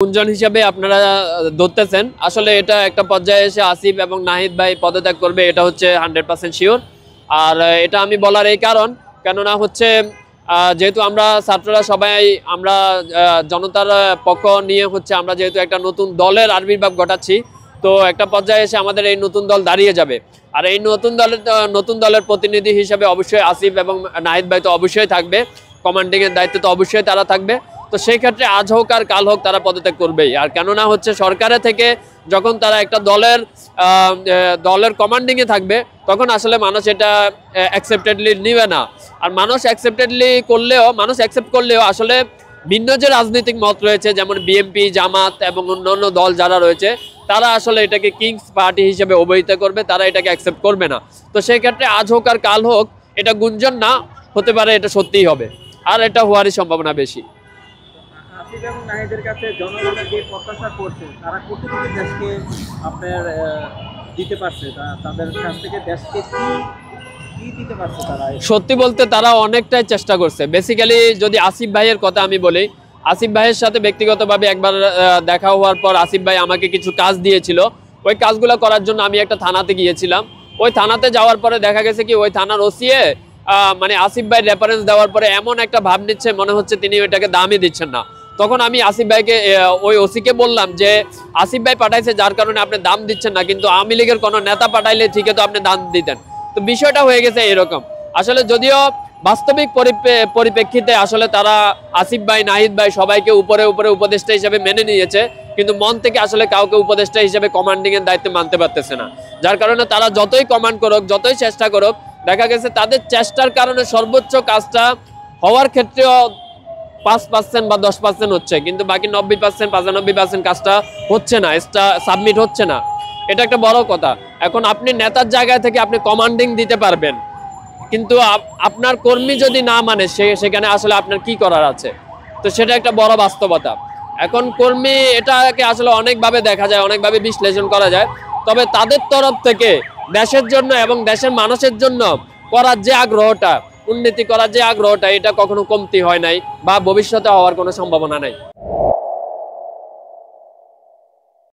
গুঞ্জন হিসাবে আপনারা ধরতেছেন, আসলে এটা একটা পর্যায়ে এসে আসিফ এবং নাহিদ ভাই পদত্যাগ করবে, এটা হচ্ছে 100% শিওর। আর এটা আমি বলার এই কারণ, কেননা হচ্ছে যেহেতু আমরা ছাত্ররা সবাই আমরা জনতার পক্ষ নিয়ে হচ্ছে আমরা যেহেতু একটা নতুন দলের আবির্ভাব ঘটাচ্ছি, তো একটা পর্যায়ে এসে আমাদের এই নতুন দল দাঁড়িয়ে যাবে। আর এই নতুন দলের প্রতিনিধি হিসেবে অবশ্যই আসিফ এবং নাহিদ ভাই তো অবশ্যই থাকবে, কমান্ডিংয়ের দায়িত্বে তো অবশ্যই তারা থাকবে। তো সেই ক্ষেত্রে আজ হোক আর কাল হোক তারা পদত্যাগ করবেই। আর কেননা হচ্ছে সরকারের থেকে যখন তারা একটা দলের কমান্ডিংয়ে থাকবে, তখন আসলে মানুষ এটা অ্যাকসেপ্টেডলি নিবে না। আর মানুষ অ্যাকসেপ্ট করলেও আসলে ভিন্ন যে রাজনৈতিক মত রয়েছে, যেমন বিএনপি, জামাত এবং অন্যান্য দল যারা রয়েছে, তারা আসলে এটাকে কিংস পার্টি হিসেবে অবহিত করবে, তারা এটাকে অ্যাকসেপ্ট করবে না। তো সেই ক্ষেত্রে আজ হোক আর কাল হোক, এটা গুঞ্জন না হতে পারে, এটা সত্যিই হবে, আর এটা হওয়ারই সম্ভাবনা বেশি। আসিফ এবং নাহিদের কাছে জনগণের যে প্রত্যাশা করছে, তারা কতটুকু দেশকে আপনার দিতে পারছে, তাদের কাছ থেকে দেশকে কি দিতে পারছে তারা? সত্যি বলতে তারা অনেকটাই চেষ্টা করছে। বেসিক্যালি যদি আসিফ ভাইয়ের কথা আমি বলি, আসিফ ভাইয়ের সাথে ব্যক্তিগতভাবে একবার দেখা হওয়ার পর আসিফ ভাই আমাকে কিছু কাজ দিয়েছিল। ওই কাজগুলো করার জন্য আমি একটা থানাতে গিয়েছিলাম। ওই থানাতে যাওয়ার পরে দেখা গেছে কি ওই থানার ওসিএ মানে আসিফ ভাই রেফারেন্স দেওয়ার পরে এমন একটা ভাব নিচ্ছে, মনে হচ্ছে তিনি ওইটাকে দামই দিচ্ছেন না। তখন আমি আসিফ ভাইকে ওই ওসিকে বললাম যে আসিফ ভাই পাঠাইছে যার কারণে আপনি দাম দিচ্ছেন না, কিন্তু আওয়ামী লীগের কোনো নেতা পাঠাইলে ঠিকই তো আপনি দাম দিতেন। তো বিষয়টা হয়ে গেছে এরকম। আসলে যদিও বাস্তবিক পরিপ্রেক্ষিতে আসলে তারা আসিফ ভাই, নাহিদ ভাই সবাইকে উপরে উপদেষ্টা হিসেবে মেনে নিয়েছে, কিন্তু মন থেকে আসলে কাউকে উপদেষ্টা হিসেবে কমান্ডিং এর দায়িত্ব মানতে পারতেছে না। যার কারণে তারা যতই কমান্ড করুক, যতই চেষ্টা করুক, দেখা গেছে তাদের চেষ্টার কারণে সর্বোচ্চ কাজটা হওয়ার ক্ষেত্রেও 5% বা 10% হচ্ছে, কিন্তু বাকি 90%, 95% কাজটা হচ্ছে না, সাবমিট হচ্ছে না। এটা একটা বড় কথা। এখন আপনি নেতার জায়গায় থেকে আপনি কমান্ডিং দিতে পারবেন, কিন্তু আপনার কর্মী যদি না মানে সেখানে আসলে আপনার কি করার আছে? তো সেটা একটা বড় বাস্তবতা। এখন কর্মী এটাকে আসলে অনেকভাবে দেখা যায়, অনেকভাবে বিশ্লেষণ করা যায়। তবে তাদের তরফ থেকে দেশের জন্য এবং দেশের মানুষের জন্য করার যে আগ্রহটা, উন্নতি করার যে আগ্রহটা, এটা কখনো কমতি হয় নাই বা ভবিষ্যতে হওয়ার কোনো সম্ভাবনা নাই।